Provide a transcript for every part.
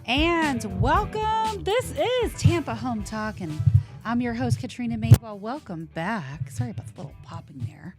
And welcome. This is Tampa Home Talk, and I'm your host, Katrina Madewell. Welcome back. Sorry about the little popping there.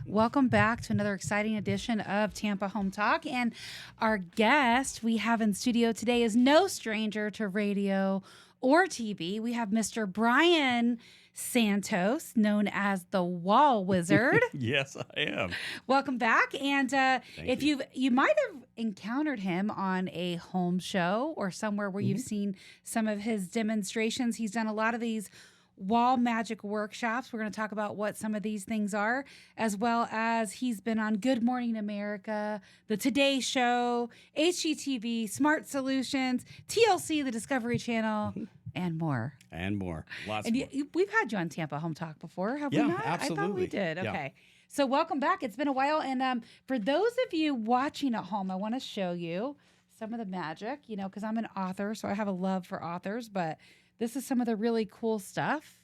Welcome back to another exciting edition of Tampa Home Talk. And our guest we have in studio today is no stranger to radio or TV. We have Mr. Brian Santos, known as the Wall Wizard. Yes, I am. Welcome back. And if you might have encountered him on a home show or somewhere where you've seen some of his demonstrations. He's done a lot of these wall magic workshops. We're going to talk about what some of these things are, as well as he's been on Good Morning America, The Today Show, HGTV, Smart Solutions, TLC, the Discovery Channel, and more. And more. Lots and more. We've had you on Tampa Home Talk before, have we not? Absolutely. I thought we did. Yeah. Okay. So welcome back. It's been a while. And for those of you watching at home, I want to show you some of the magic, because I'm an author, so I have a love for authors, but this is some of the really cool stuff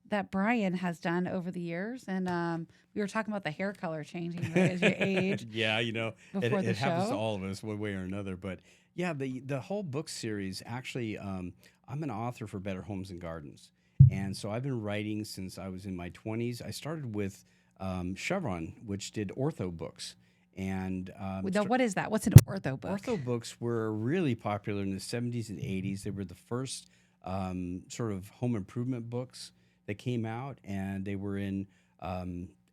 that Brian has done over the years. And we were talking about the hair color changing as you age. Yeah, it the happens show. to all of us one way or another. But yeah, the whole book series, actually, I'm an author for Better Homes and Gardens. And so I've been writing since I was in my 20s. I started with Chevron, which did ortho books. And Now, what is that? What's an ortho book? Ortho books were really popular in the 70s and 80s. They were the first sort of home improvement books that came out, and they were in,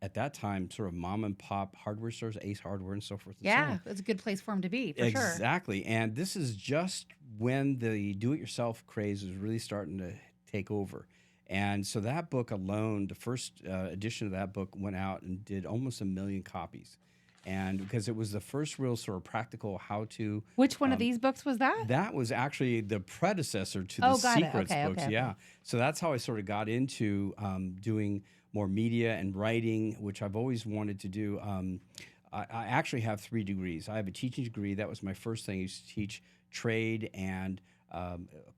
at that time, sort of mom and pop hardware stores, Ace Hardware and so forth. And so on. It's a good place for them to be, for sure. Exactly. And this is just when the do-it-yourself craze was really starting to take over. And so that book alone, the first edition of that book went out and did almost 1 million copies. And because it was the first real sort of practical how-to. Which one of these books was that? That was actually the predecessor to the Secrets books. Okay. Yeah. So that's how I sort of got into doing more media and writing, which I've always wanted to do. I actually have 3 degrees. I have a teaching degree. That was my first thing. I used to teach trade and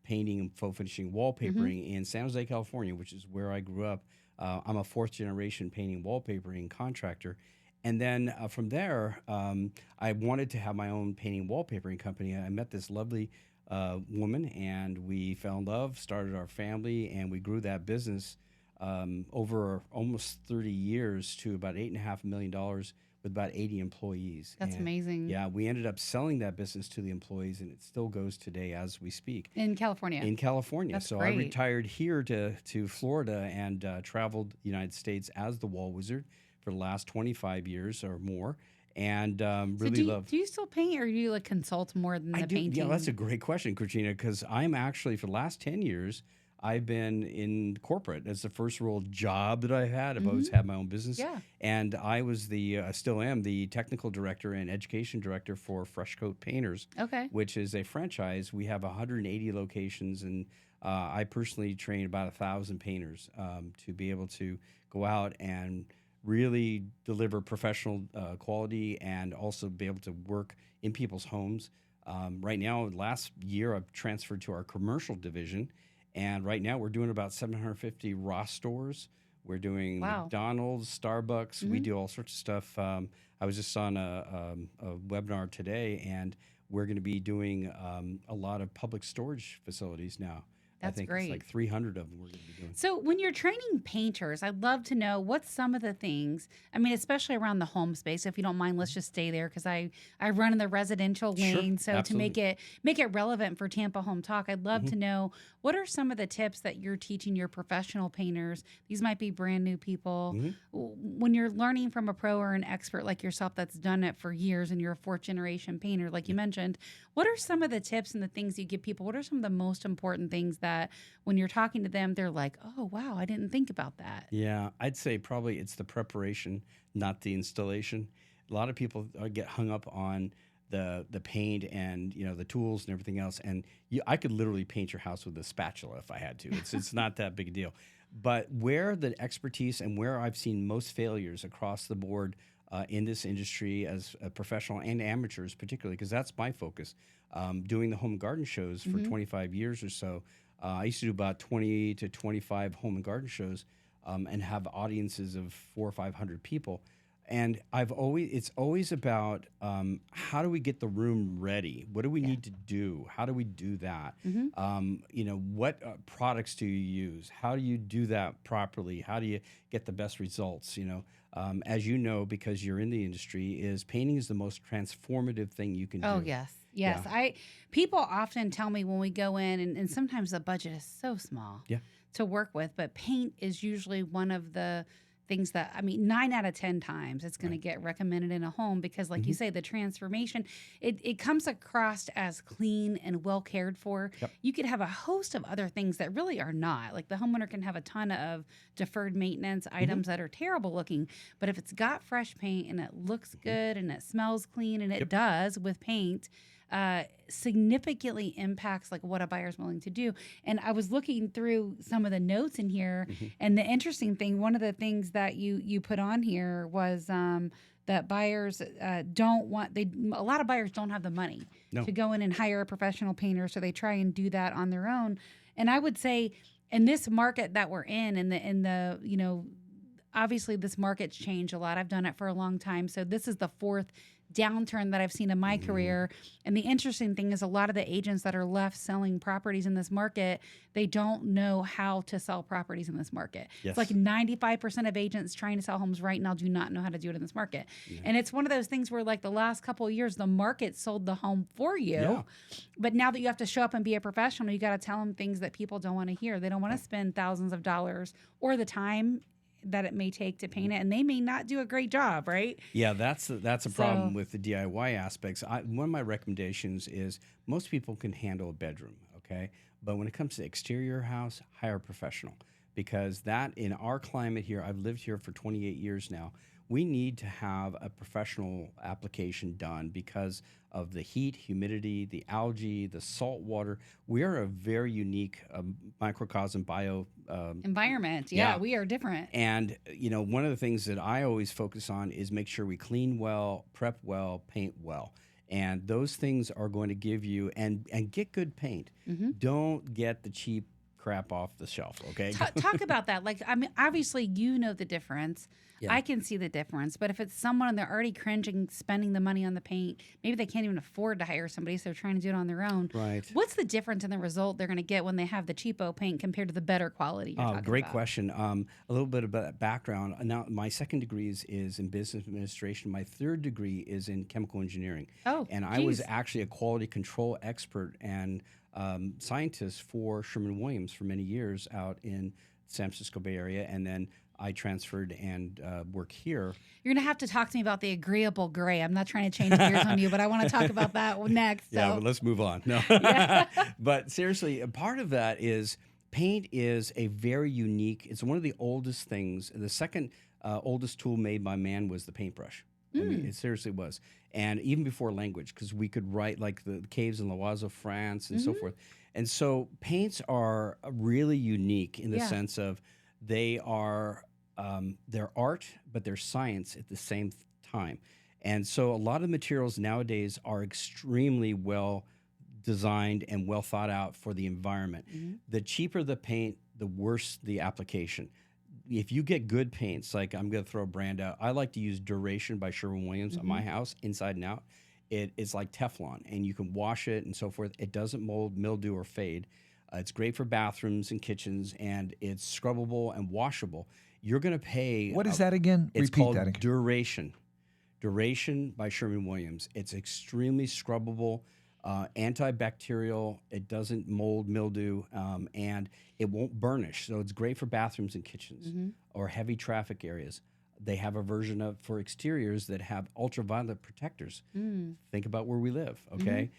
painting and faux finishing wallpapering in San Jose, California, which is where I grew up. I'm a 4th-generation painting wallpapering contractor. And then from there, I wanted to have my own painting wallpapering company. I met this lovely woman, and we fell in love, started our family, and we grew that business over almost 30 years to about $8.5 million with about 80 employees. That's amazing. Yeah, we ended up selling that business to the employees, and it still goes today as we speak. In California? In California. That's so great. I retired here to Florida and traveled the United States as the Wall Wizard for the last 25 years or more, and really love. Do you still paint, or do you consult more than the painting? Yeah, that's a great question, Katrina, because I'm actually, for the last 10 years, I've been in corporate. That's the first real job that I've had. I've always had my own business. Yeah. And I was still am the technical director and education director for Fresh Coat Painters, which is a franchise. We have 180 locations, and I personally train about 1,000 painters to be able to go out and really deliver professional quality and also be able to work in people's homes. Right now, last year, I've transferred to our commercial division, and right now we're doing about 750 Ross stores. We're doing McDonald's, Starbucks. We do all sorts of stuff. I was just on a webinar today, and we're going to be doing a lot of public storage facilities now. That's I think great. It's like 300 of them we're going to be doing. So when you're training painters, I'd love to know what's some of the things, especially around the home space. If you don't mind, let's just stay there, because I run in the residential lane. So absolutely. to make it relevant for Tampa Home Talk, I'd love to know, what are some of the tips that you're teaching your professional painters? These might be brand new people. When you're learning from a pro or an expert like yourself that's done it for years, and you're a 4th-generation painter, like you mentioned, what are some of the tips and the things you give people? What are some of the most important things that when you're talking to them, they're like, oh, wow, I didn't think about that? Yeah, I'd say probably it's the preparation, not the installation. A lot of people get hung up on the paint and the tools and everything else. And I could literally paint your house with a spatula if I had to. It's not that big a deal. But where the expertise and where I've seen most failures across the board in this industry as a professional and amateurs particularly, because that's my focus, doing the home and garden shows for 25 years or so. I used to do about 20 to 25 home and garden shows and have audiences of 400 or 500 people. And it's always about how do we get the room ready? What do we need to do? How do we do that? What products do you use? How do you do that properly? How do you get the best results? As you know, because you're in the industry, painting is the most transformative thing you can do. Oh, yes. Yes. Yeah. People often tell me when we go in, and sometimes the budget is so small to work with, but paint is usually one of the things that, 9 out of 10 times it's going to get recommended in a home because, like you say, the transformation, it comes across as clean and well cared for. Yep. You could have a host of other things that really are not. Like the homeowner can have a ton of deferred maintenance items that are terrible looking, but if it's got fresh paint and it looks good and it smells clean, and it does with paint, significantly impacts like what a buyer's willing to do. And I was looking through some of the notes in here, and the interesting thing, one of the things that you put on here was that buyers a lot of buyers don't have the money to go in and hire a professional painter, so they try and do that on their own. And I would say in this market that we're in obviously this market's changed a lot. I've done it for a long time, so this is the fourth downturn that I've seen in my career. And the interesting thing is a lot of the agents that are left selling properties in this market, they don't know how to sell properties in this market. Yes. It's like 95% of agents trying to sell homes right now do not know how to do it in this market. Yeah. And it's one of those things where like the last couple of years, the market sold the home for you. Yeah. But now that you have to show up and be a professional, you got to tell them things that people don't want to hear. They don't want to spend thousands of dollars or the time that it may take to paint it, and they may not do a great job, right? Yeah, that's a problem with the DIY aspects. One of my recommendations is most people can handle a bedroom, okay? But when it comes to exterior house, hire a professional, because that in our climate here, I've lived here for 28 years now, we need to have a professional application done because of the heat, humidity, the algae, the salt water. We are a very unique microcosm bio environment. Yeah, we are different. And one of the things that I always focus on is make sure we clean well, prep well, paint well. And those things are going to give you and get good paint. Don't get the cheap crap off the shelf, okay? Talk about that. Like, obviously you know the difference. Yeah. I can see the difference. But if it's someone and they're already cringing, spending the money on the paint, maybe they can't even afford to hire somebody, so they're trying to do it on their own. Right. What's the difference in the result they're going to get when they have the cheapo paint compared to the better quality you're talking great about? question. A little bit about background. Now, my second degree is in business administration. My third degree is in chemical engineering. Oh, and I was actually a quality control expert and scientist for Sherwin-Williams for many years out in San Francisco Bay Area, and then I transferred and work here. You're going to have to talk to me about the agreeable gray. I'm not trying to change gears on you, but I want to talk about that next. So. Yeah, but let's move on. No, but seriously, a part of that is paint is a very unique. It's one of the oldest things. The second oldest tool made by man was the paintbrush. I mean, it seriously was. And even before language, because we could write like the caves in l'Oise, France, and so forth. And so paints are really unique in the sense of they are they're art, but they're science at the same time. And so a lot of materials nowadays are extremely well designed and well thought out for the environment. The cheaper the paint, the worse the application. If you get good paints, like I'm going to throw a brand out, I like to use Duration by Sherwin-Williams on my house, inside and out. It's like Teflon, and you can wash it and so forth. It doesn't mold, mildew, or fade. It's great for bathrooms and kitchens, and it's scrubbable and washable. You're going to pay... What is that again? It's called Duration. Duration by Sherwin-Williams. It's extremely scrubbable, antibacterial. It doesn't mold, mildew, and it won't burnish. So it's great for bathrooms and kitchens or heavy traffic areas. They have a version for exteriors that have ultraviolet protectors. Think about where we live, okay?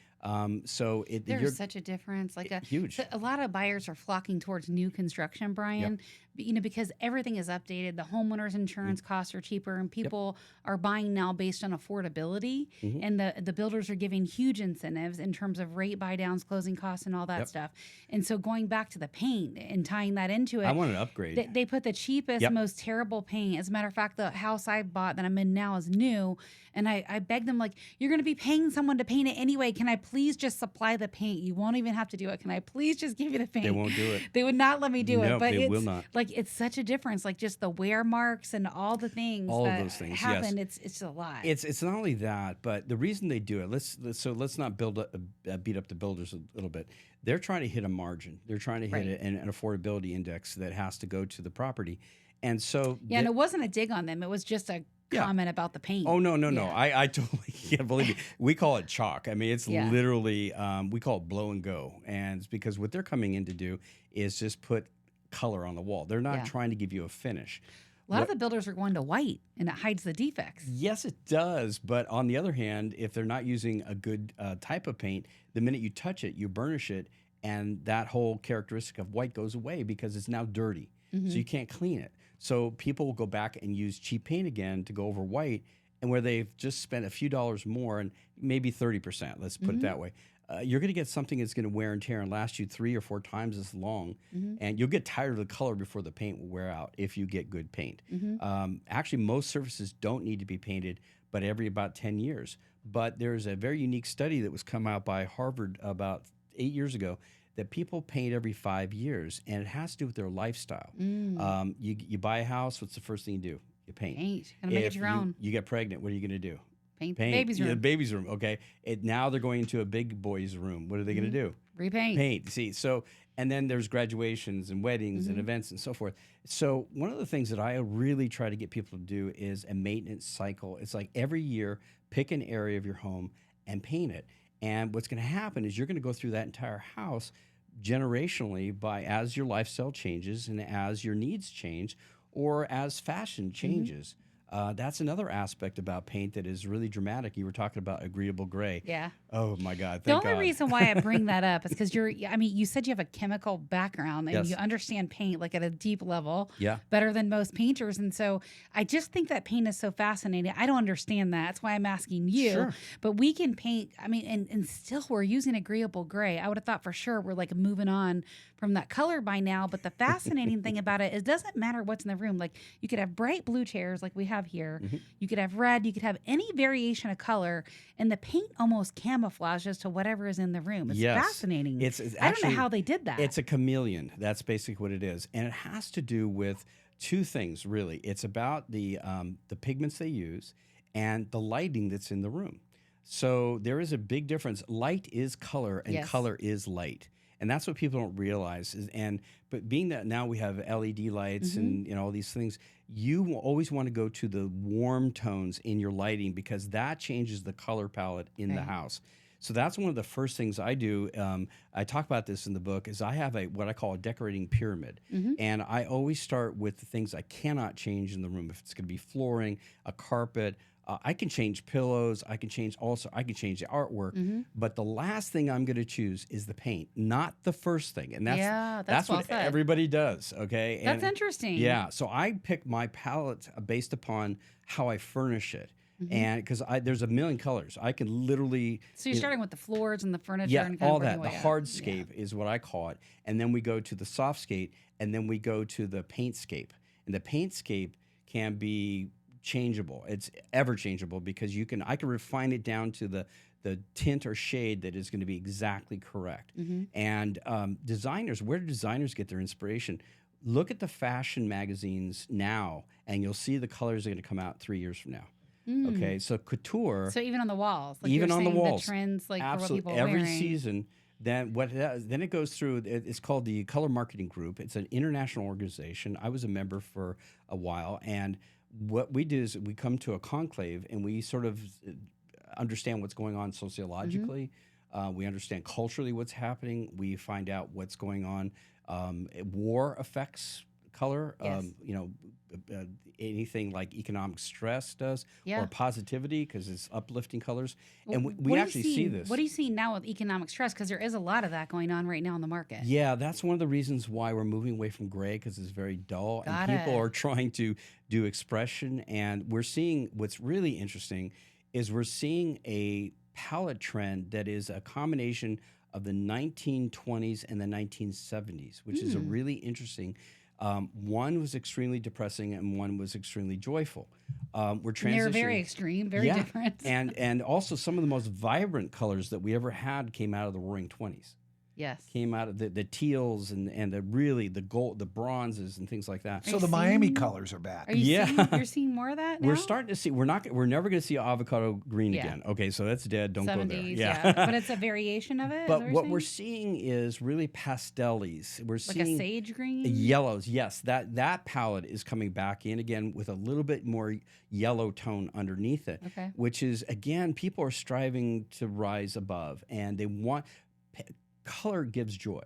So there's such a difference. Huge. A lot of buyers are flocking towards new construction, Brian, because everything is updated. The homeowner's insurance costs are cheaper, and people are buying now based on affordability. And the builders are giving huge incentives in terms of rate buy downs, closing costs, and all that stuff. And so going back to the paint and tying that into it, I want an upgrade. They put the cheapest, most terrible paint. As a matter of fact, the house I bought that I'm in now is new. And I begged them, like, you're going to be paying someone to paint it anyway. Can I please just supply the paint? You won't even have to do it. Can I please just give you the paint? They won't do it. They would not let me do it. But they will not. Like, it's such a difference. Like, just the wear marks and all the things all that of those things happen. Yes. It's a lot. It's not only that, but the reason they do it. Let's not beat up the builders a little bit. They're trying to hit a margin. They're trying to hit an affordability index that has to go to the property. And so and it wasn't a dig on them. It was just a comment about the paint. Oh, no. I totally can't believe it. We call it chalk. I mean, it's literally, we call it blow and go. And it's because what they're coming in to do is just put color on the wall. They're not trying to give you a finish. A lot of the builders are going to white, and it hides the defects. Yes, it does. But on the other hand, if they're not using a good type of paint, the minute you touch it, you burnish it, and that whole characteristic of white goes away because it's now dirty. So you can't clean it. So people will go back and use cheap paint again to go over white, and where they've just spent a few dollars more, and maybe 30%, let's put it that way, you're going to get something that's going to wear and tear and last you 3 or 4 times as long, and you'll get tired of the color before the paint will wear out if you get good paint. Actually, most surfaces don't need to be painted, but every about 10 years. But there's a very unique study that was come out by Harvard about 8 years ago that people paint every 5 years, and it has to do with their lifestyle. You buy a house, what's the first thing you do? You paint. Gonna make it your own. You get pregnant, what are you going to do? Paint the baby's room. The baby's room, okay. Now they're going into a big boy's room. What are they going to do? Repaint. Paint. See, so, and then there's graduations and weddings and events and so forth. So one of the things that I really try to get people to do is a maintenance cycle. It's like every year, pick an area of your home and paint it. And what's going to happen is you're going to go through that entire house generationally as your lifestyle changes and as your needs change or as fashion changes. That's another aspect about paint that is really dramatic. You were talking about agreeable gray. Yeah. Oh my God. The only reason why I bring that up is because you said you have a chemical background and you understand paint like at a deep level better than most painters. And so I just think that paint is so fascinating. I don't understand that. That's why I'm asking you. Sure. But we can paint, and still we're using agreeable gray. I would have thought for sure we're like moving on from that color by now. But the fascinating thing about it is it doesn't matter what's in the room. Like you could have bright blue chairs like we have here. You could have red. You could have any variation of color. And the paint almost camouflages to whatever is in the room. It's fascinating. It's actually, I don't know how they did that. It's a chameleon. That's basically what it is. And it has to do with two things, really. It's about the pigments they use and the lighting that's in the room. So there is a big difference. Light is color, and color is light. And that's what people don't realize. But being that now we have LED lights and all these things, you will always want to go to the warm tones in your lighting because that changes the color palette in the house. So that's one of the first things I do. I talk about this in the book. Is I have what I call a decorating pyramid, and I always start with the things I cannot change in the room. If it's going to be flooring, a carpet. I can change pillows. I can change the artwork. But the last thing I'm going to choose is the paint, not the first thing. And that's what everybody does. Okay, that's interesting. Yeah, so I pick my palette based upon how I furnish it, and because there's a million colors, I can literally. So you're starting with the floors and the furniture. Yeah, and all that. The hardscape is what I call it, and then we go to the softscape, and then we go to the paintscape, and the paintscape can be changeable. It's ever changeable because I can refine it down to the tint or shade that is going to be exactly correct. And where do designers get their inspiration? Look at the fashion magazines now, and you'll see the colors are going to come out 3 years from now. Okay, so couture. So even on the walls, like even on the walls, the trends, like absolutely, for what people are every wearing. season. Then it goes through. It's called the Color Marketing Group. It's an international organization. I was a member for a while, and what we do is we come to a conclave and we sort of understand what's going on sociologically. We understand culturally what's happening. We find out what's going on. War affects color. Yes. Anything like economic stress does, Yeah. or positivity, because it's uplifting colors. And we What do you actually see this. What do you see now with economic stress? Because there is a lot of that going on right now in the market. Yeah, that's one of the reasons why we're moving away from gray, because it's very dull, Got and people it. are trying to do expression. And we're seeing what's really interesting is we're seeing a palette trend that is a combination of the 1920s and the 1970s, which is a really interesting. One was extremely depressing and one was extremely joyful. We're transitioning. They're very extreme, very different. and also some of the most vibrant colors that we ever had came out of the Roaring 20s. Yes. Came out of the teals and the gold, the bronzes and things like that. So the Miami colors are back. Are you seeing, you're seeing more of that now? We're starting to see. We're never going to see avocado green again. Okay, so that's dead. Don't 70s, go there. Yeah. But it's a variation of it. But what we're seeing is really pastellies. We're like seeing a sage green, yellows. Yes, that palette is coming back in again with a little bit more yellow tone underneath it. Okay. Which is, again, people are striving to rise above, and they want. Color gives joy.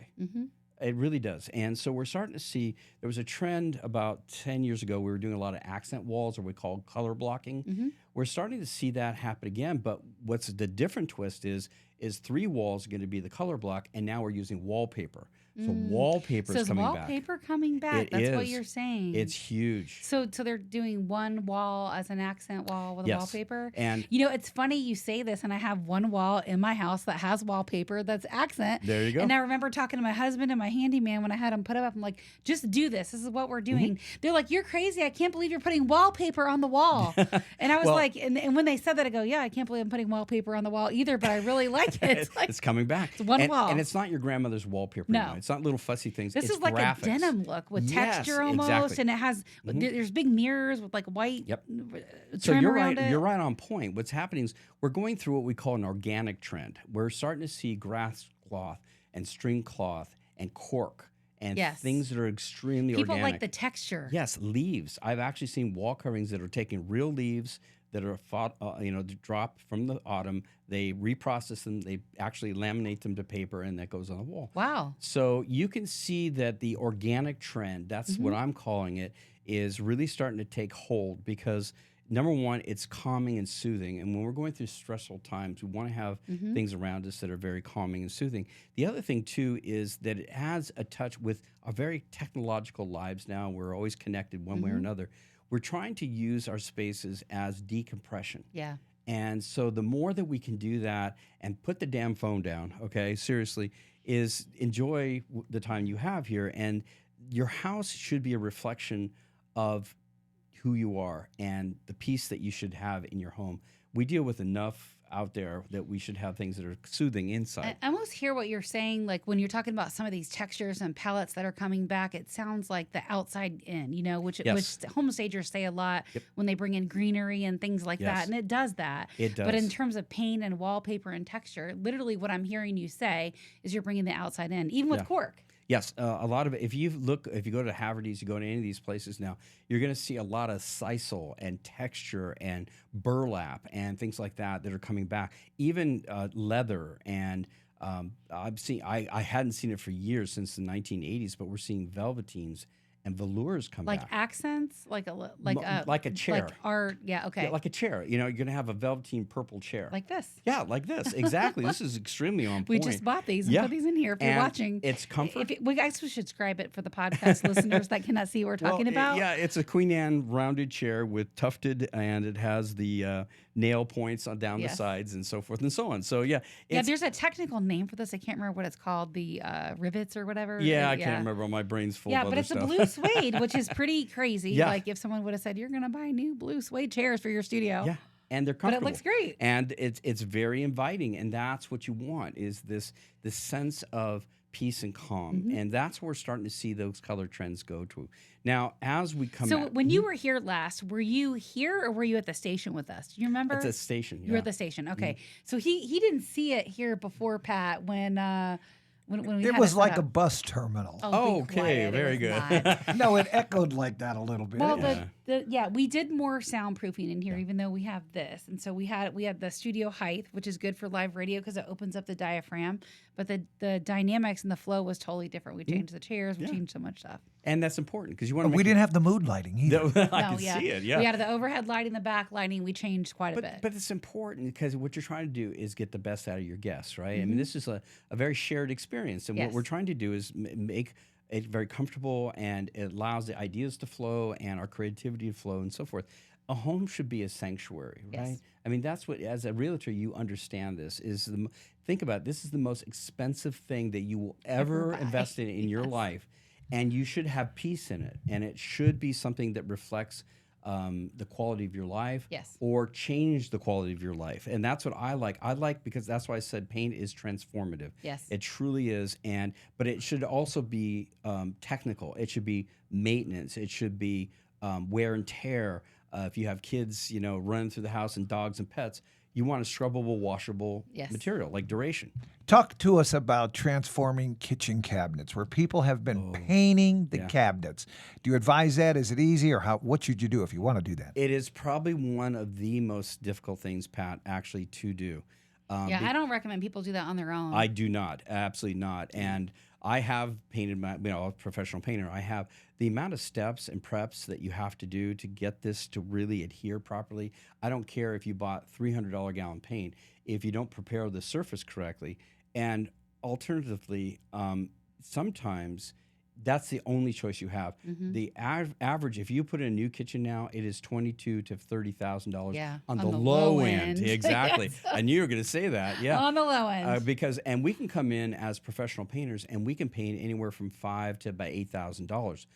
It really does. And so we're starting to see, there was a trend about 10 years ago. We were doing a lot of accent walls, or we call color blocking. We're starting to see that happen again. But what's the different twist is 3 walls are going to be the color block, and now we're using wallpaper. So wallpaper is coming back. So wallpaper coming back. That's what you're saying. It's huge. So they're doing one wall as an accent wall with a wallpaper. And it's funny you say this, and I have one wall in my house that has wallpaper that's accent. There you go. And I remember talking to my husband and my handyman when I had him put it up. I'm like, just do this. This is what we're doing. They're like, you're crazy. I can't believe you're putting wallpaper on the wall. And I was like, and when they said that, I go, yeah, I can't believe I'm putting wallpaper on the wall either, but I really like it. It's coming back. It's one wall. And it's not your grandmother's wallpaper. No. It's not little fussy things. This it's is like graphics. a denim look with texture almost, exactly. and it has there's big mirrors with like white So trim you're around right. it. You're right on point. What's happening is we're going through what we call an organic trend. We're starting to see grass cloth and string cloth and cork and things that are extremely People organic. like the texture. Yes, leaves. I've actually seen wall coverings that are taking real leaves that are dropped from the autumn. They reprocess them. They actually laminate them to paper, and that goes on the wall. Wow. So you can see that the organic trend, that's what I'm calling it, is really starting to take hold because, number one, it's calming and soothing. And when we're going through stressful times, we want to have things around us that are very calming and soothing. The other thing, too, is that it has a touch with our very technological lives now. We're always connected one way or another. We're trying to use our spaces as decompression. Yeah. And so the more that we can do that and put the damn phone down, okay, seriously, is enjoy the time you have here. And your house should be a reflection of who you are and the peace that you should have in your home. We deal with enough out there that we should have things that are soothing inside. I almost hear what you're saying, like when you're talking about some of these textures and palettes that are coming back, it sounds like the outside in, which home stagers say a lot when they bring in greenery and things like that, and it does that. It does. But in terms of paint and wallpaper and texture, literally what I'm hearing you say is you're bringing the outside in, even with cork. Yes, a lot of it. If you go to Haverty's, you go to any of these places now, you're going to see a lot of sisal and texture and burlap and things like that are coming back. Even leather and I hadn't seen it for years, since the 1980s, but we're seeing velveteens and velours come back. Like accents, like a chair. Like art, okay. like a chair. You're going to have a velveteen purple chair. Like this. Yeah, like this. Exactly. This is extremely on point. We just bought these and put these in here if you're watching. It's comfort. We guys should describe it for the podcast listeners that cannot see what we're talking about. Yeah, it's a Queen Anne rounded chair with tufted, and it has the nail points down the sides and so forth and so on. So there's a technical name for this. I can't remember what it's called. The rivets or whatever. Yeah, I can't remember. My brain's full of other but it's stuff. a blue suede, which is pretty crazy. Yeah. Like if someone would have said, you're going to buy new blue suede chairs for your studio. Yeah. And they're comfortable. But it looks great. And it's very inviting. And that's what you want, is this sense of peace and calm. And that's where we're starting to see those color trends go to. Now, as we come So when you were here last, were you here or were you at the station with us? Do you remember? At the station, You were at the station. Okay. So he didn't see it here before, Pat, when we it was like a bus terminal. Oh, okay, very good. No, it echoed like that a little bit. Well, We did more soundproofing in here, even though we have this, and so we had the studio height, which is good for live radio because it opens up the diaphragm. But the dynamics and the flow was totally different. We changed the chairs, we changed so much stuff, and that's important because you want to. We didn't have the mood lighting either. I can see it. Yeah, we had the overhead lighting, the back lighting. We changed quite a bit. But it's important because what you're trying to do is get the best out of your guests, right? I mean, this is a very shared experience, and what we're trying to do is make it's very comfortable, and it allows the ideas to flow and our creativity to flow and so forth. A home should be a sanctuary, right? Yes. I mean, that's what, as a realtor, you understand this. Think about it, this is the most expensive thing that you will ever invest in your life, and you should have peace in it, and it should be something that reflects the quality of your life, or change the quality of your life. And that's what I like. I like, because that's why I said paint is transformative. Yes. It truly is. But it should also be technical. It should be maintenance. It should be wear and tear. If you have kids, running through the house and dogs and pets, you want a scrubbable, washable material, like duration. Talk to us about transforming kitchen cabinets, where people have been painting the cabinets. Do you advise that? Is it easy, or what should you do if you want to do that? It is probably one of the most difficult things, Pat, actually to do. I don't recommend people do that on their own. I do not, absolutely not. And I have painted a professional painter. I have the amount of steps and preps that you have to do to get this to really adhere properly. I don't care if you bought $300 gallon paint. If you don't prepare the surface correctly, and alternatively, sometimes that's the only choice you have. The average, if you put in a new kitchen now, it is $22,000 to $30,000 on the low end. Exactly. Yes. I knew you were going to say that. Yeah, on the low end. And we can come in as professional painters, and we can paint anywhere from $5,000 to about $8,000.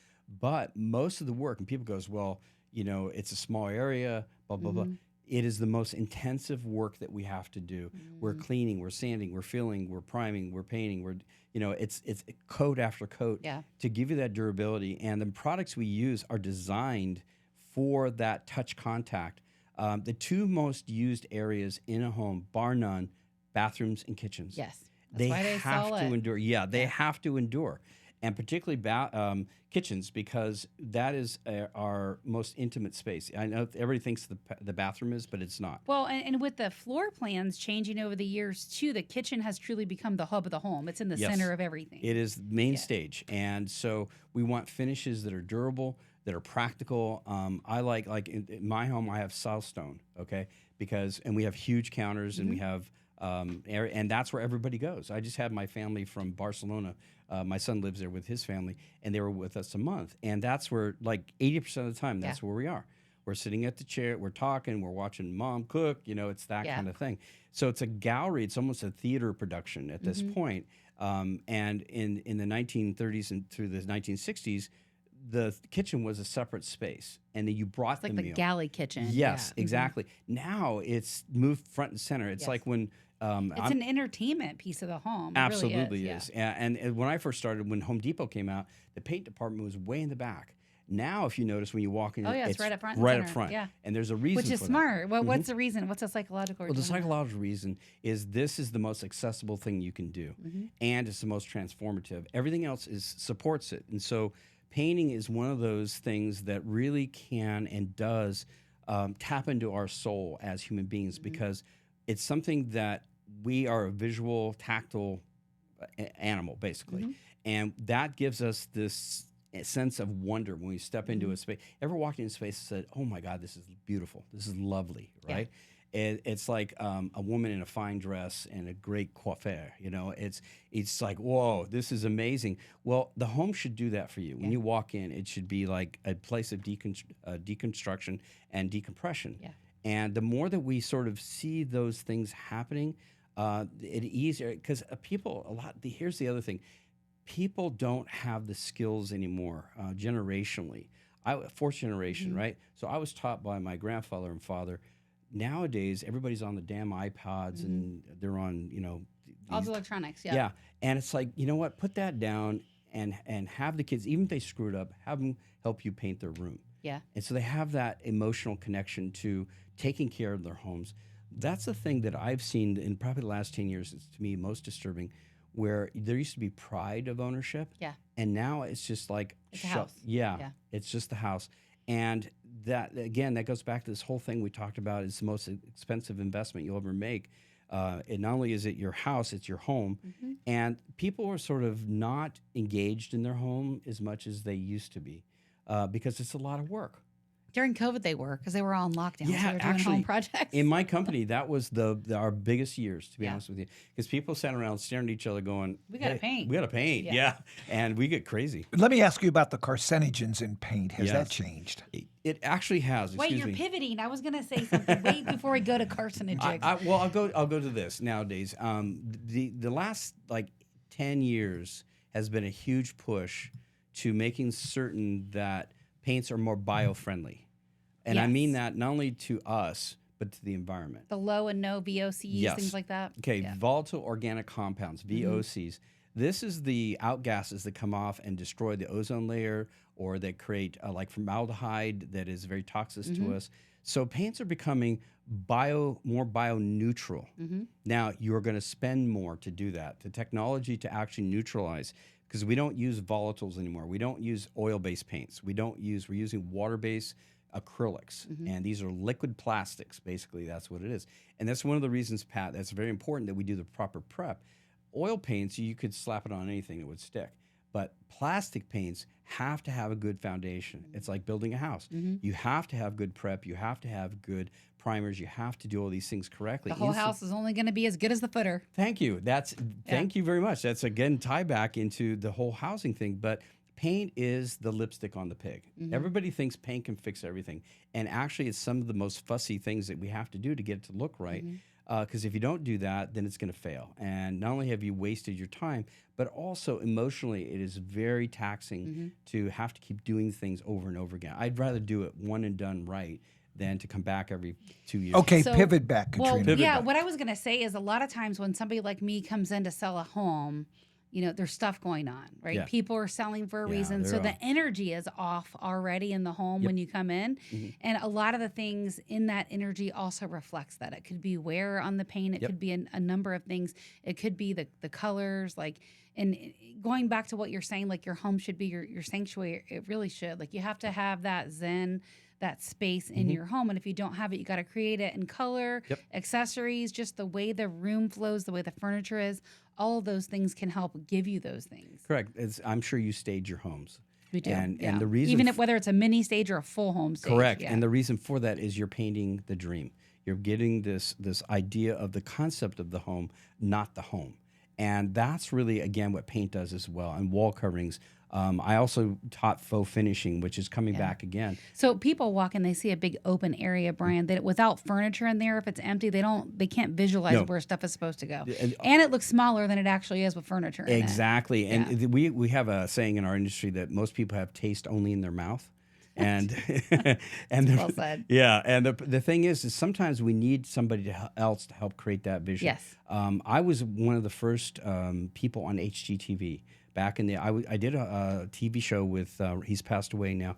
But most of the work, and people goes, well, it's a small area, blah blah blah. It is the most intensive work that we have to do. We're cleaning, we're sanding, we're filling, we're priming, we're painting. It's coat after coat to give you that durability. And the products we use are designed for that touch contact. The two most used areas in a home, bar none, bathrooms and kitchens. Yes, they have to endure. Yeah, they have to endure. And particularly kitchens, because that is our most intimate space. I know everybody thinks the bathroom is, but it's not. Well, and with the floor plans changing over the years, too, the kitchen has truly become the hub of the home. It's in the center of everything. It is the main stage. And so we want finishes that are durable, that are practical. I like in my home, I have silestone, okay? And we have huge counters, and we have and that's where everybody goes. I just had my family from Barcelona. My son lives there with his family, and they were with us a month. And that's where, 80% of the time, that's where we are. We're sitting at the chair, we're talking, we're watching mom cook. It's that kind of thing. So it's a gallery. It's almost a theater production at this point. And in the 1930s and through the 1960s, the kitchen was a separate space, and then you brought the meal. Like the galley kitchen. Yes, exactly. Now it's moved front and center. It's like when it's an entertainment piece of the home. Absolutely really is. And when I first started, when Home Depot came out, the paint department was way in the back. Now, if you notice when you walk in, it's right up front. Right up front. Yeah. And there's a reason Which is for smart. That. What's the reason? What's the psychological reason? Well, the psychological reason is this is the most accessible thing you can do. And it's the most transformative. Everything else supports it. And so painting is one of those things that really can and does tap into our soul as human beings, because it's something that we are a visual, tactile animal, basically. And that gives us this sense of wonder when we step into a space. Ever walked into a space and said, oh my God, this is beautiful. This is lovely, right? It's like a woman in a fine dress and a great coiffure. It's like, whoa, this is amazing. Well, the home should do that for you. When you walk in, it should be like a place of deconstruction and decompression. And the more that we sort of see those things happening, it easier, because here's the other thing. People don't have the skills anymore generationally. Fourth generation, right? So I was taught by my grandfather and father. Nowadays, everybody's on the damn iPods and they're on, all the electronics, Yeah. And it's like, you know what? Put that down and have the kids, even if they screwed up, have them help you paint their room. Yeah. And so they have that emotional connection to taking care of their homes. That's the thing that I've seen in probably the last 10 years. It's, to me, most disturbing, where there used to be pride of ownership. Yeah. And now it's just like it's a house. Yeah. It's just the house. And that again, that goes back to this whole thing we talked about. It's the most expensive investment you'll ever make. And not only is it your house, it's your home. And people are sort of not engaged in their home as much as they used to be because it's a lot of work. During COVID, they were, because they were all in lockdown. Yeah, so they were doing actually, home projects. In my company, that was our biggest years, to be honest with you, because people sat around staring at each other, going, "We got to paint. We got to paint." Yeah, and we get crazy. Let me ask you about the carcinogens in paint. Has that changed? It actually has. Wait, you're pivoting. I was going to say something. Wait before we go to carcinogens. Well, I'll go to this nowadays. The last 10 years has been a huge push to making certain that paints are more bio-friendly. And I mean that not only to us, but to the environment. The low and no VOCs, things like that. Okay, volatile organic compounds, VOCs. This is the outgases that come off and destroy the ozone layer, or that create like formaldehyde that is very toxic to us. So paints are becoming more bio-neutral. Now, you're going to spend more to do that. The technology to actually neutralize, because we don't use volatiles anymore. We don't use oil-based paints. We're using water-based acrylics, and these are liquid plastics. Basically, that's what it is. And that's one of the reasons, Pat, that's very important that we do the proper prep. Oil paints, you could slap it on anything, it would stick. But plastic paints have to have a good foundation. It's like building a house. You have to have good prep. You have to have good primers. You have to do all these things correctly. The whole house is only going to be as good as the footer. Thank you. Thank you very much. That's, again, tie back into the whole housing thing. But paint is the lipstick on the pig. Everybody thinks paint can fix everything. And actually, it's some of the most fussy things that we have to do to get it to look right. Because if you don't do that, then it's going to fail. And not only have you wasted your time, but also emotionally, it is very taxing to have to keep doing things over and over again. I'd rather do it one and done right than to come back every 2 years. Okay, so, pivot back, Katrina. Well, what I was going to say is a lot of times when somebody like me comes in to sell a home, there's stuff going on, right? Yeah. People are selling for a reason. So the energy is off already in the home when you come in. And a lot of the things in that energy also reflects that. It could be wear on the paint. It could be a number of things. It could be the colors, and going back to what you're saying, your home should be your sanctuary. It really should. You have to have that zen, that space in your home. And if you don't have it, you got to create it in color, accessories, just the way the room flows, the way the furniture is. All of those things can help give you those things. Correct. I'm sure you stage your homes. We do. And the reason, even whether it's a mini stage or a full home stage. Correct. And the reason for that is you're painting the dream. You're getting this idea of the concept of the home, not the home. And that's really, again, what paint does as well. And wall coverings. I also taught faux finishing, which is coming back again. So people walk in, they see a big open area, Brian, that without furniture in there, if it's empty, they can't visualize where stuff is supposed to go. And it looks smaller than it actually is with furniture in it. Exactly. And we have a saying in our industry that most people have taste only in their mouth. And well said. Yeah, and the thing is sometimes we need somebody else to help create that vision. Yes. I was one of the first people on HGTV. Back in I did a TV show with, he's passed away now.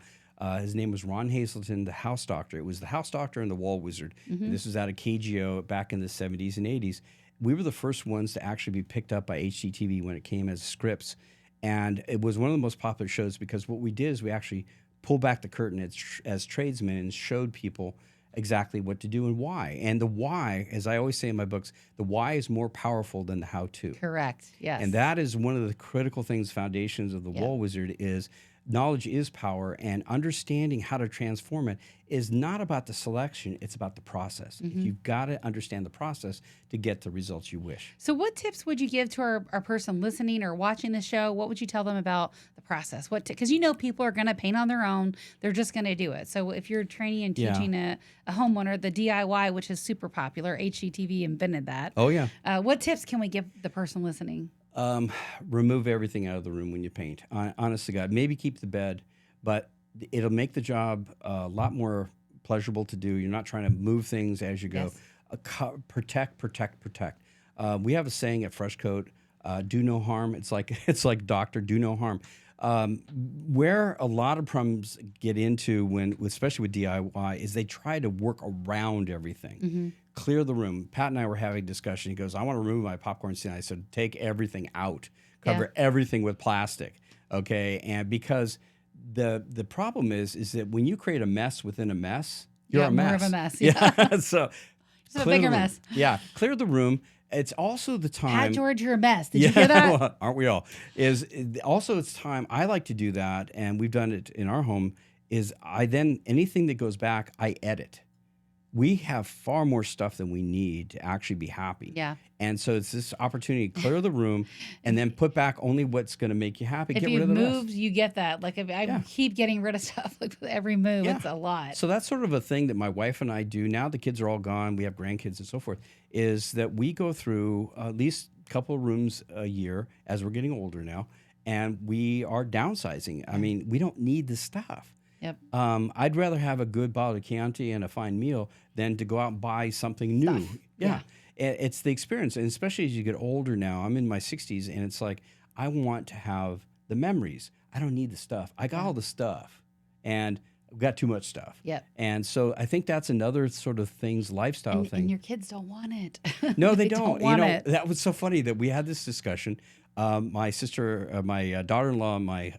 His name was Ron Hazelton, the House Doctor. It was the House Doctor and the Wall Wizard. This was out of KGO back in the 70s and 80s. We were the first ones to actually be picked up by HGTV when it came as scripts. And it was one of the most popular shows because what we did is we actually pulled back the curtain as tradesmen and showed people exactly what to do and why. And the why, as I always say in my books, the why is more powerful than the how-to. Correct, yes. And that is one of the critical things, foundations of the Wall Wizard is knowledge is power, and understanding how to transform it is not about the selection, it's about the process. You've got to understand the process to get the results you wish. So what tips would you give to our person listening or watching the show? What would you tell them about the process? Because people are going to paint on their own. They're just going to do it. So if you're training and teaching a homeowner, the DIY, which is super popular, HGTV invented that. Oh, yeah. What tips can we give the person listening? Remove everything out of the room when you paint. Honest to God, maybe keep the bed, but it'll make the job a lot more pleasurable to do. You're not trying to move things as you go. Yes. Protect. We have a saying at Fresh Coat, do no harm. It's like doctor, do no harm. Where a lot of problems get into especially with DIY is they try to work around everything. Clear the room. Pat and I were having a discussion. He goes, I want to remove my popcorn stand. I said, take everything out. Cover everything with plastic. Okay? And because the problem is that when you create a mess within a mess, you're a mess. More of a mess. Yeah. So it's a bigger mess. Yeah. Clear the room. It's also the time. Pat George, you're a mess. Did you hear that? Well, aren't we all? Also it's time. I like to do that, and we've done it in our home. Anything that goes back, I edit. We have far more stuff than we need to actually be happy. Yeah. And so it's this opportunity to clear the room and then put back only what's going to make you happy. If Get you rid of the moved, rest. you get that. Like if I keep getting rid of stuff, like with every move, it's a lot. So that's sort of a thing that my wife and I do. Now the kids are all gone. We have grandkids and so forth, is that we go through at least a couple of rooms a year as we're getting older now, and we are downsizing. I mean, we don't need the stuff. Yep. I'd rather have a good bottle of Chianti and a fine meal than to go out and buy something new. Yeah. It's the experience. And especially as you get older now, I'm in my 60s, and it's like, I want to have the memories. I don't need the stuff. I got all the stuff, and I've got too much stuff. Yep. And so I think that's another sort of lifestyle thing. And your kids don't want it. No, they don't. Want it. That was so funny that we had this discussion. My sister, my daughter-in-law, my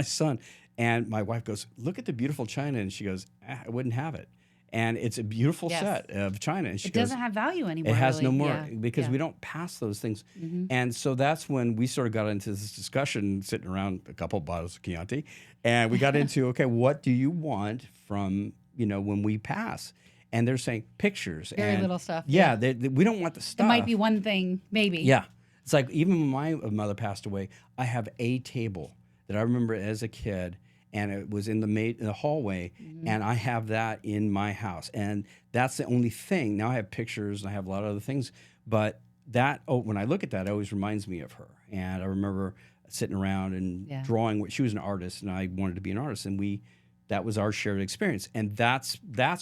son, and my wife goes, "Look at the beautiful china," and she goes, "I wouldn't have it." And it's a beautiful set of china. And she goes, doesn't have value anymore. It has really. no more because we don't pass those things. Mm-hmm. And so that's when we sort of got into this discussion, sitting around a couple of bottles of Chianti, and we got into, okay, what do you want from, when we pass? And they're saying pictures. Very little stuff. Yeah, we don't want the stuff. It might be one thing, maybe. Yeah. It's like even when my mother passed away, I have a table that I remember as a kid, and it was in the hallway, and I have that in my house. And that's the only thing. Now I have pictures, and I have a lot of other things, but when I look at that, it always reminds me of her. And I remember sitting around and drawing. She was an artist, and I wanted to be an artist, and that was our shared experience. And that's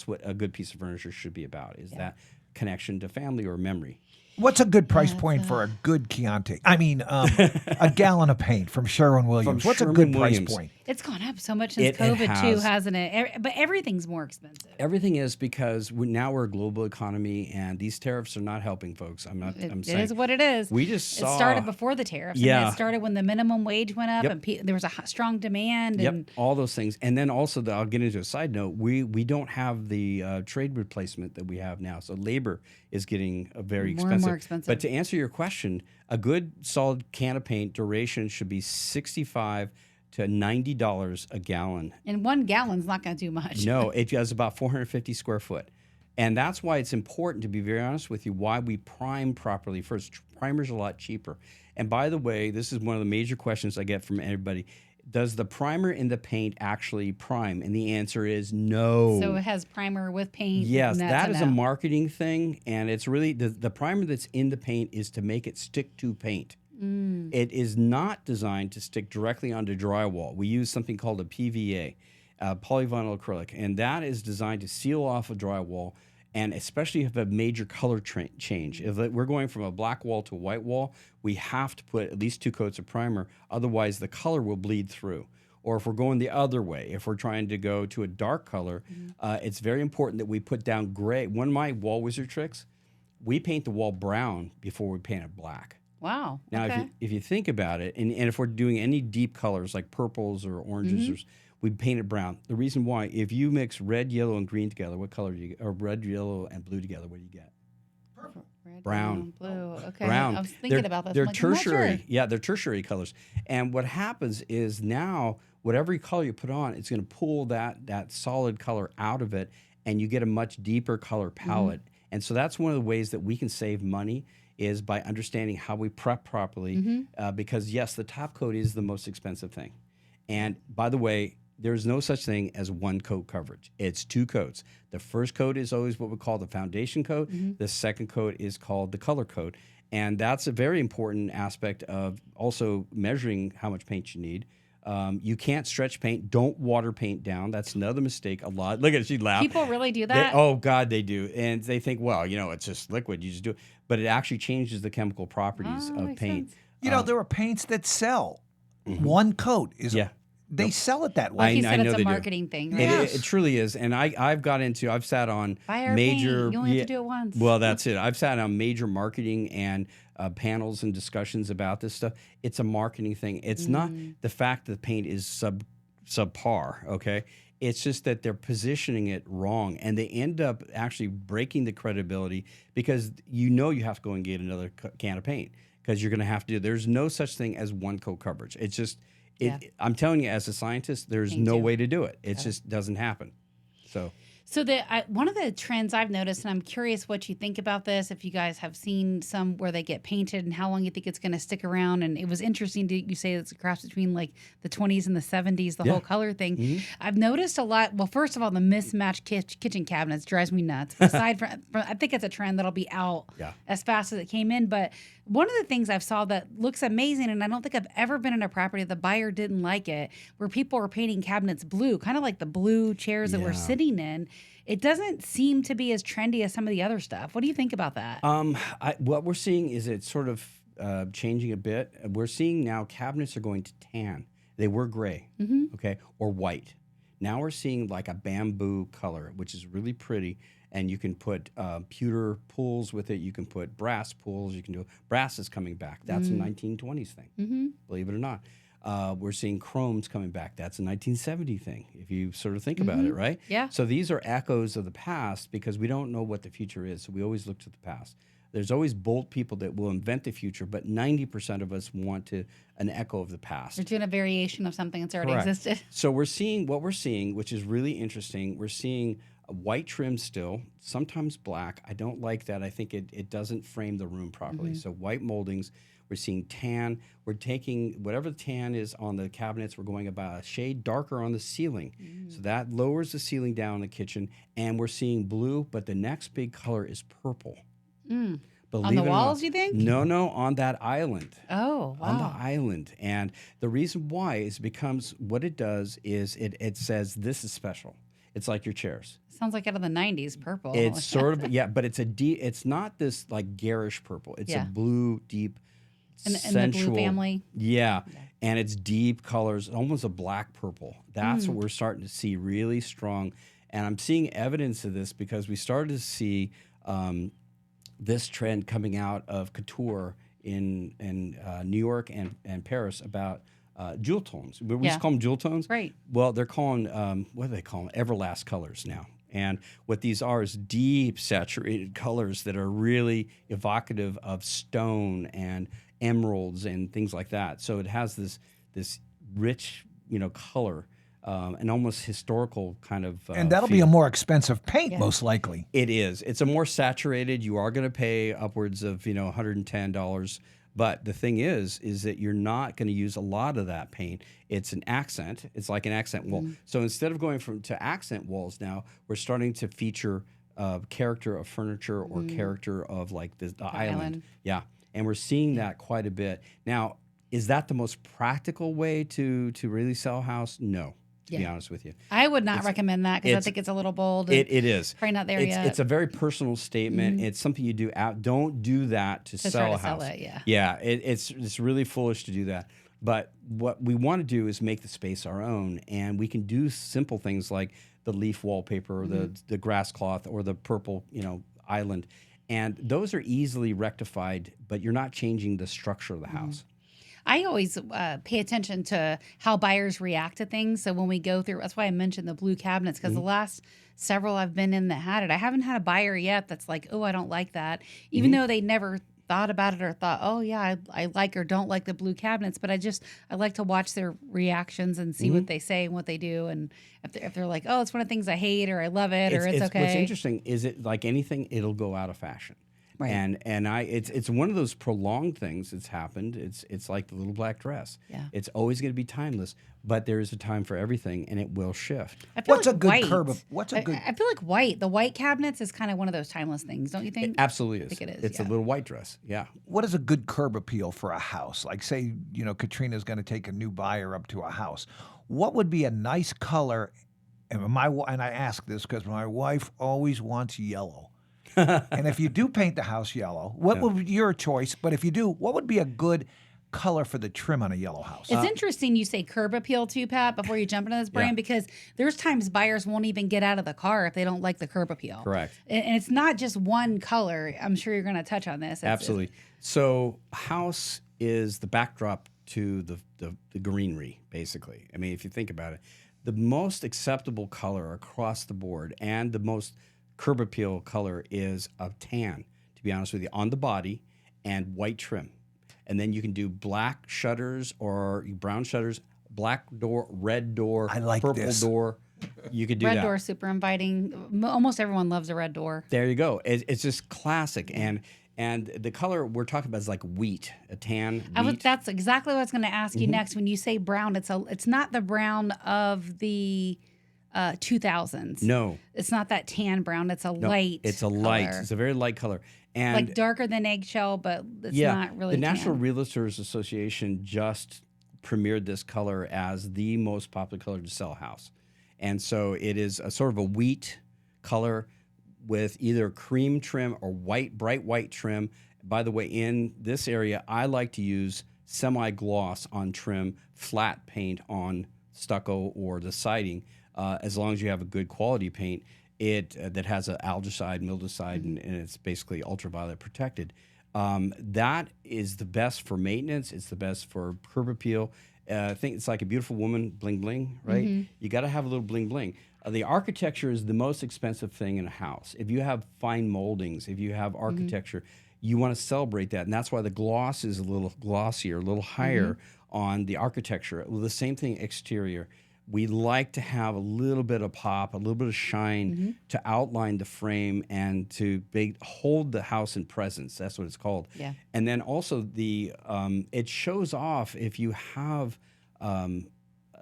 what a good piece of furniture should be about, is that connection to family or memory. What's a good price point for a good Chianti? I mean, a gallon of paint from Sherwin-Williams. What's a good price point? It's gone up so much since COVID too, hasn't it? But everything's more expensive. Everything is, because now we're a global economy, and these tariffs are not helping folks. I'm saying it is what it is. We just saw it started before the tariffs. Yeah, and it started when the minimum wage went up, and there was a strong demand. And all those things. And then also, I'll get into a side note. We don't have the trade replacement that we have now, so labor is getting very expensive. More expensive. But to answer your question, a good solid can of paint duration should be $65 to $90 a gallon. And 1 gallon's not going to do much. No, it does about 450 square foot. And that's why it's important, to be very honest with you, why we prime properly first. Primer's a lot cheaper. And by the way, this is one of the major questions I get from everybody. Does the primer in the paint actually prime? And the answer is no. So it has primer with paint? Yes, that is a marketing thing. And it's really, the primer that's in the paint is to make it stick to paint. It is not designed to stick directly onto drywall. We use something called a PVA, polyvinyl acrylic, and that is designed to seal off a drywall, and especially if a major color change. If we're going from a black wall to a white wall, we have to put at least 2 coats of primer, otherwise the color will bleed through. Or if we're going the other way, if we're trying to go to a dark color, it's very important that we put down gray. One of my wall wizard tricks, we paint the wall brown before we paint it black. Wow. Now, if you think about it, and if we're doing any deep colors like purples or oranges, we paint it brown. The reason why, if you mix red, yellow, and green together, what color do you get? Or red, yellow, and blue together, what do you get? Purple. Red, brown. Blue. Okay. Brown. I was thinking about this. They're like, tertiary. Sure. Yeah, they're tertiary colors. And what happens is now, whatever color you put on, it's going to pull that solid color out of it, and you get a much deeper color palette. And so that's one of the ways that we can save money, is by understanding how we prep properly, because yes, the top coat is the most expensive thing. And by the way, there's no such thing as 1 coat coverage. It's 2 coats. The first coat is always what we call the foundation coat. The second coat is called the color coat. And that's a very important aspect of also measuring how much paint you need. You can't stretch paint. Don't water paint down. That's another mistake a lot. Look at it, she laughed. People really do that? Oh, God, they do. And they think, well, it's just liquid. You just do it. But it actually changes the chemical properties of paint. Sense. There are paints that sell. 1 coat is they sell it that way. Like you said, I know it's a they do. marketing thing, right? Yes. It truly is. And I've sat on Buy our major. paint. You only have to do it once. Well, that's it. I've sat on major marketing and panels and discussions about this stuff. It's a marketing thing. It's not the fact that paint is subpar, okay? It's just that they're positioning it wrong, and they end up actually breaking the credibility because you have to go and get another can of paint because you're going to have to do. There's no such thing as one coat coverage. It's just, I'm telling you, as a scientist, there's no way to do it. It just doesn't happen. So one of the trends I've noticed, and I'm curious what you think about this, if you guys have seen some where they get painted and how long you think it's going to stick around. And it was interesting you say it's a cross between like the 20s and the 70s, the whole color thing. Mm-hmm. I've noticed a lot. Well, first of all, the mismatched kitchen cabinets drives me nuts. Aside from, I think it's a trend that'll be out as fast as it came in. But one of the things I've saw that looks amazing, and I don't think I've ever been in a property the buyer didn't like it, where people were painting cabinets blue, kind of like the blue chairs that we're sitting in. It doesn't seem to be as trendy as some of the other stuff. What do you think about that? What we're seeing is it's sort of changing a bit. We're seeing now cabinets are going to tan. They were gray, okay, or white. Now we're seeing like a bamboo color, which is really pretty. And you can put pewter pools with it. You can put brass pools. You can do brass is coming back. That's a 1920s thing, believe it or not. We're seeing chromes coming back. That's a 1970 thing, if you sort of think about it, right? Yeah. So these are echoes of the past because we don't know what the future is. So we always look to the past. There's always bold people that will invent the future, but 90% of us want an echo of the past. They're doing a variation of something that's already existed. So we're seeing, which is really interesting, we're seeing a white trim still, sometimes black. I don't like that. I think it doesn't frame the room properly. So white moldings. We're seeing tan. We're taking whatever the tan is on the cabinets. We're going about a shade darker on the ceiling. So that lowers the ceiling down in the kitchen. And we're seeing blue, but the next big color is purple. On the walls, you think? No, on that island. Oh, wow. On the island. And the reason why is becomes what it does is it says this is special. It's like your chairs. Sounds like out of the 90s, purple. It's sort of, but it's not this like garish purple. It's a blue, deep, sensual. And the blue family. Yeah. And it's deep colors, almost a black purple. That's what we're starting to see really strong. And I'm seeing evidence of this because we started to see this trend coming out of couture in New York and Paris about jewel tones. We used to call them jewel tones. Right. Well, they're calling, what do they call them? Everlast colors now. And what these are is deep saturated colors that are really evocative of stone and emeralds and things like that. So it has this rich, color and almost historical kind of and that'll feel. be a more expensive paint, most likely. It is. It's a more saturated. You are going to pay upwards of $110. But the thing is that you're not going to use a lot of that paint. It's an accent. It's like an accent wall. So instead of going to accent walls now, we're starting to feature character of furniture or character of like the island. Yeah. And we're seeing that quite a bit. Now, is that the most practical way to really sell a house? No. To be honest with you, I would not recommend that because I think it's a little bold. It is. Probably not there yet. It's a very personal statement. It's something you do out. Don't do that to sell a house. Sell it, yeah. It's really foolish to do that. But what we want to do is make the space our own, and we can do simple things like the leaf wallpaper, or the grass cloth, or the purple, island, and those are easily rectified. But you're not changing the structure of the house. I always pay attention to how buyers react to things. So when we go through, that's why I mentioned the blue cabinets, because the last several I've been in that had it, I haven't had a buyer yet that's like, oh, I don't like that, even though they never thought about it or thought, oh yeah, I like or don't like the blue cabinets. But I like to watch their reactions and see what they say and what they do, and if they're like, oh, it's one of the things I hate, or I love it, or it's okay. What's interesting is it like anything, it'll go out of fashion. Right. And it's one of those prolonged things that's happened. It's like the little black dress. Yeah. It's always going to be timeless, but there is a time for everything, and it will shift. What's like a good white. curb? I feel like white. The white cabinets is kind of one of those timeless things, don't you think? It absolutely is. I think it is. It's a little white dress. Yeah. What is a good curb appeal for a house? Like, say, Katrina's going to take a new buyer up to a house. What would be a nice color? And I ask this because my wife always wants yellow. And if you do paint the house yellow, what would be your choice? But if you do, what would be a good color for the trim on a yellow house? It's interesting you say curb appeal too, Pat, before you jump into this, Brian, because there's times buyers won't even get out of the car if they don't like the curb appeal. Correct. And it's not just one color. I'm sure you're going to touch on this. Absolutely. So house is the backdrop to the greenery, basically. I mean, if you think about it, the most acceptable color across the board and the most curb appeal color is a tan, to be honest with you, on the body, and white trim. And then you can do black shutters or brown shutters, black door, red door, I like purple this. door. You could do red that. door, super inviting. Almost everyone loves a red door. There you go. It's just classic. And the color we're talking about is like wheat, a tan wheat. That's exactly what I was going to ask you next. When you say brown, it's not the brown of the 2000s. No. It's not that tan brown. It's a light. It's a light. color. It's a very light color. And Like darker than eggshell, but it's not really the National tan. Realtors Association just premiered this color as the most popular color to sell a house. And so it is a sort of a wheat color with either cream trim or bright white trim. By the way, in this area, I like to use semi-gloss on trim, flat paint on stucco or the siding, as long as you have a good quality paint that has an algicide, mildewcide, and it's basically ultraviolet protected. That is the best for maintenance. It's the best for curb appeal. I think it's like a beautiful woman, bling bling, right? You got to have a little bling bling. The architecture is the most expensive thing in a house. If you have fine moldings, if you have architecture, you want to celebrate that. And that's why the gloss is a little glossier, a little higher on the architecture. Well, the same thing exterior. We like to have a little bit of pop, a little bit of shine to outline the frame and to hold the house in presence. That's what it's called. Yeah. And then also it shows off if you have a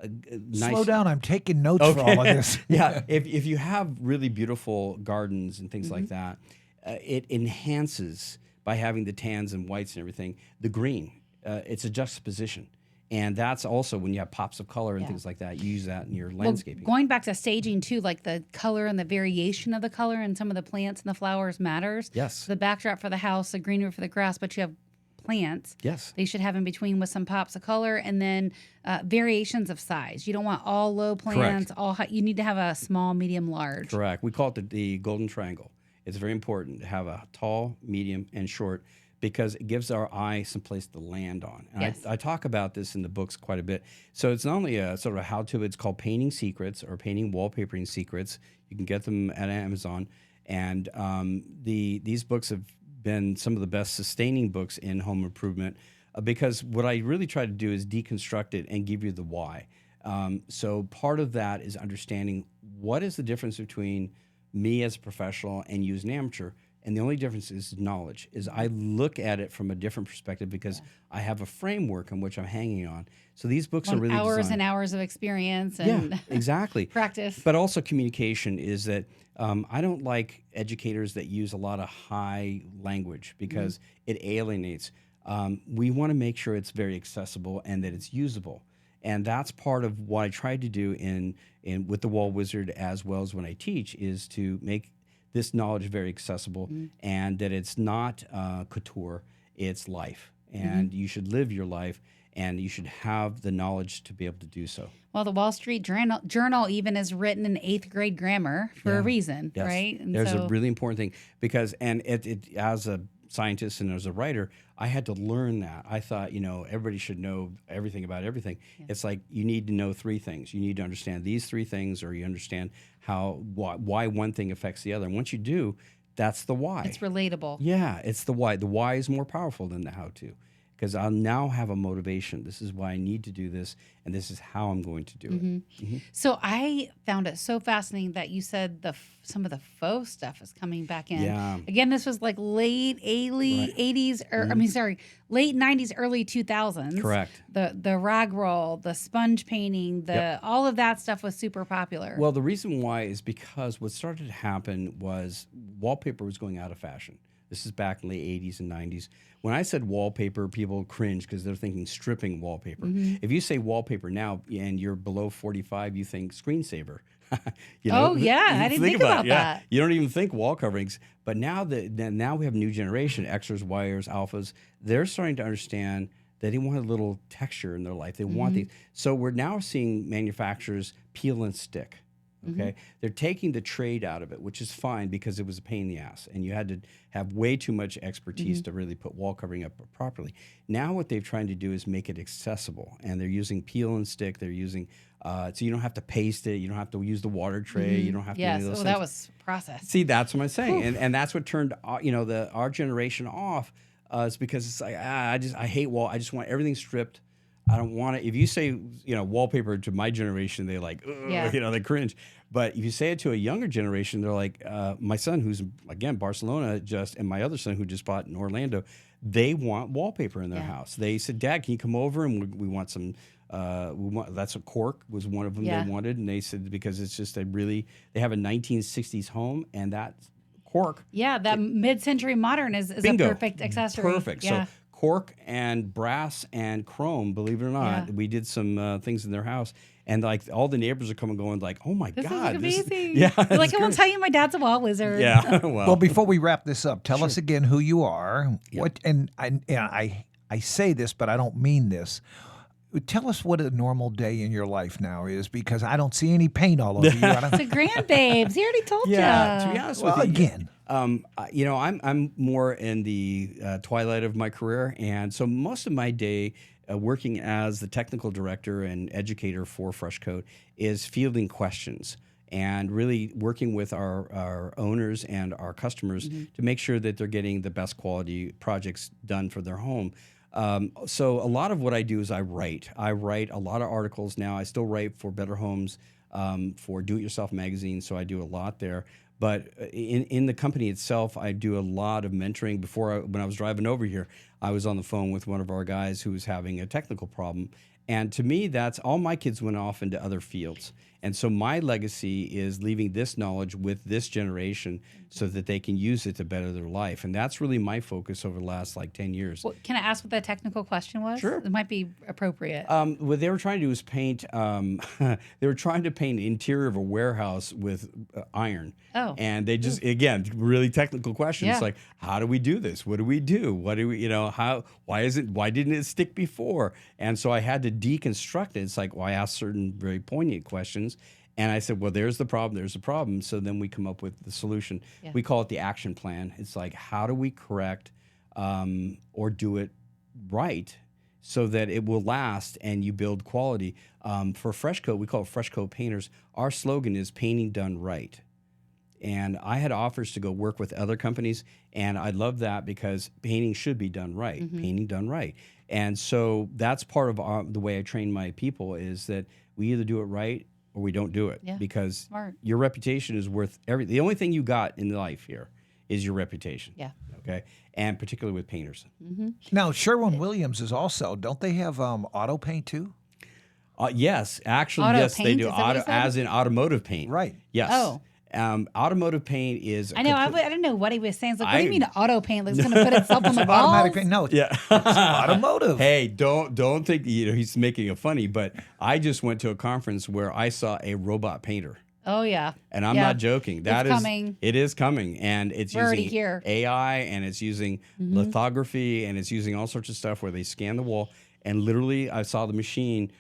nice... Slow down. I'm taking notes for all of this. Yeah. If you have really beautiful gardens and things like that, it enhances, by having the tans and whites and everything, the green. It's a juxtaposition. And that's also when you have pops of color and things like that, you use that in your landscaping. Going back to staging too, like the color and the variation of the color and some of the plants and the flowers matters. Yes. The backdrop for the house, the greenery for the grass, but you have plants. Yes. They should have in between with some pops of color, and then variations of size. You don't want all low plants, all high. You need to have a small, medium, large. Correct. We call it the golden triangle. It's very important to have a tall, medium, and short, because it gives our eye some place to land on. And I talk about this in the books quite a bit. So it's not only a sort of a how-to, it's called Painting Secrets or Painting Wallpapering Secrets. You can get them at Amazon. And these books have been some of the best sustaining books in home improvement because what I really try to do is deconstruct it and give you the why. So part of that is understanding what is the difference between me as a professional and you as an amateur. And the only difference is knowledge, is I look at it from a different perspective because I have a framework on which I'm hanging on. So these books are really hours designed. and hours of experience and exactly. practice. But also communication is that I don't like educators that use a lot of high language because it alienates. We want to make sure it's very accessible and that it's usable. And that's part of what I tried to do in with the Wall Wizard as well as when I teach is to make this knowledge very accessible and that it's not couture, it's life. And you should live your life and you should have the knowledge to be able to do so. Well, the Wall Street Journal even is written in 8th grade grammar for a reason, right? And there's a really important thing because, and it as a scientist and as a writer, I had to learn that. I thought, everybody should know everything about everything. Yeah. It's like you need to know 3 things. You need to understand these 3 things, or you understand why one thing affects the other. And once you do, that's the why. It's relatable. Yeah, it's the why. The why is more powerful than the how-to. Because I'll now have a motivation. This is why I need to do this, and this is how I'm going to do it. So I found it so fascinating that you said some of the faux stuff is coming back in. Yeah. Again, this was like late 80s, or late 90s, early 2000s. Correct. The rag roll, the sponge painting, all of that stuff was super popular. Well, the reason why is because what started to happen was wallpaper was going out of fashion. This is back in the late 80s and 90s. When I said wallpaper, people cringe because they're thinking stripping wallpaper. If you say wallpaper now and you're below 45, you think screensaver. I didn't think about that. You don't even think wall coverings. But now now we have new generation, Xers, Ys, Alphas. They're starting to understand that they want a little texture in their life. They want these. So we're now seeing manufacturers peel and stick. Okay, they're taking the trade out of it, which is fine because it was a pain in the ass, and you had to have way too much expertise to really put wall covering up properly. Now, what they've tried to do is make it accessible, and they're using peel and stick. They're using so you don't have to paste it, you don't have to use the water tray, you don't have to. Yes, do those things. that was process. See, that's what I'm saying, and that's what turned our generation off. Is because it's like I hate wall. I just want everything stripped. I don't want it. If you say, wallpaper to my generation, they like, they cringe. But if you say it to a younger generation, they're like, my son, who's again Barcelona, and my other son who just bought in Orlando, they want wallpaper in their house. They said, Dad, can you come over and we want some. That's a cork was one of them they wanted, and they said because it's just they have a 1960s home, and that cork. Yeah, that mid-century modern is a perfect accessory. Perfect. Yeah. So cork and brass and chrome, believe it or not, we did some things in their house, and like all the neighbors are coming going like, oh my God, this is amazing. Yeah, like I won't tell you, my dad's a wall wizard. Yeah. Well, before we wrap this up, tell us again who you are. What I say this, but I don't mean this. Tell us what a normal day in your life now is, because I don't see any paint all over you. It's a grandbabes. He already told you. Yeah, to be honest with you, again. I'm more in the twilight of my career, and so most of my day working as the technical director and educator for Fresh Coat is fielding questions and really working with our owners and our customers to make sure that they're getting the best quality projects done for their home. So a lot of what I do is I write. I write a lot of articles now. I still write for Better Homes, for Do It Yourself magazine, so I do a lot there. But in the company itself, I do a lot of mentoring. When I was driving over here, I was on the phone with one of our guys who was having a technical problem. And to me, that's all my kids went off into other fields. And so my legacy is leaving this knowledge with this generation so that they can use it to better their life. And that's really my focus over the last 10 years. Well, can I ask what that technical question was? Sure. It might be appropriate. What they were trying to do is paint, they were trying to paint the interior of a warehouse with iron. Oh. And they just, again, really technical questions Yeah. like, how do we do this? What do we do? What do we, why didn't it stick before? And so I had to deconstruct it. It's like, I asked certain very poignant questions. And I said, well, there's the problem. So then we come up with the solution. Yeah. We call it the action plan. It's like, how do we correct or do it right so that it will last and you build quality? For Fresh Coat, we call it Fresh Coat Painters. Our slogan is painting done right. And I had offers to go work with other companies, and I love that because painting should be done right, painting done right. And so that's part of the way I train my people is that we either do it right or we don't do it, because your reputation is worth everything. The only thing you got in life here is your reputation. Yeah. Okay. And particularly with painters. Now, Sherwin-Williams is also, don't they have auto paint too? Yes. Actually, auto yes, paint? they do. As in automotive paint. Right. Yes. Oh. Automotive paint is. I know. I didn't know what he was saying. It's like, what do you mean auto paint? Like, it's going to put itself on the walls? Automatic paint. No, it's automotive. Hey, don't think he's making it funny, but I just went to a conference where I saw a robot painter. Oh yeah. And I'm not joking. That is coming. It is coming, and it's We're using here. AI, and it's using lithography, and it's using all sorts of stuff where they scan the wall, and literally I saw the machine.